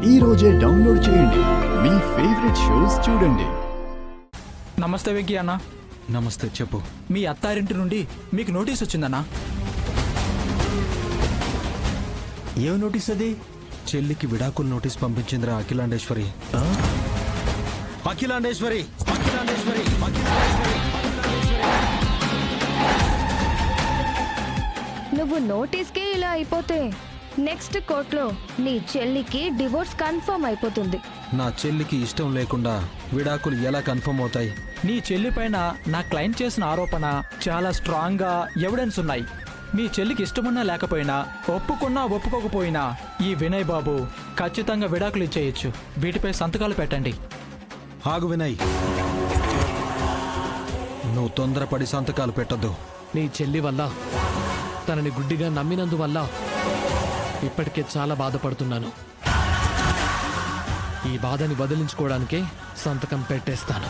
ఈ రోజే డౌన్లోడ్ చేయండి. మీ ఫేవరెట్ షోస్ చూడండి. నమస్తే వెంకీ అన్న. నమస్తే, చెప్పు. మీ అత్తారింటి నుండి మీకు నోటీస్ వచ్చిందన్నా. ఏం నోటీస్ అది? చెల్లికి విడాకుల నోటీస్ పంపించిందిరా అఖిలాండేశ్వరి. అఖిలాండేశ్వరి అఖిలాండేశ్వరి అఖిలాండేశ్వరి. నువ్వు నోటీస్కే ఇలా అయిపోతే నెక్స్ట్ కోర్టులో నీ చెల్లికి డివోర్స్ కన్ఫర్మ్ అయిపోతుంది. నా చెల్లికి ఇష్టం లేకుండా విడాకులు ఎలా కన్ఫర్మ్ అవుతాయి? నీ చెల్లి పైన నా క్లయింట్ చేసిన ఆరోపణ చాలా స్ట్రాంగ్ గా ఎవిడెన్స్ ఉన్నాయి. మీ చెల్లికి ఇష్టమున్నా లేకపోయినా, ఒప్పుకున్నా ఒప్పుకోకపోయినా ఈ వినయ్ బాబు ఖచ్చితంగా విడాకులు ఇచ్చేయచ్చు. వీటిపై సంతకాలు పెట్టండి. ఆగు వినయ్, నువ్వు తొందరపడి సంతకాలు పెట్టద్దు. నీ చెల్లి వల్ల, తనని గుడ్డిగా నమ్మినందువల్ల ఇప్పటికే చాలా బాధపడుతున్నాను. ఈ బాధని వదిలించుకోవడానికే సంతకం పెట్టేస్తాను.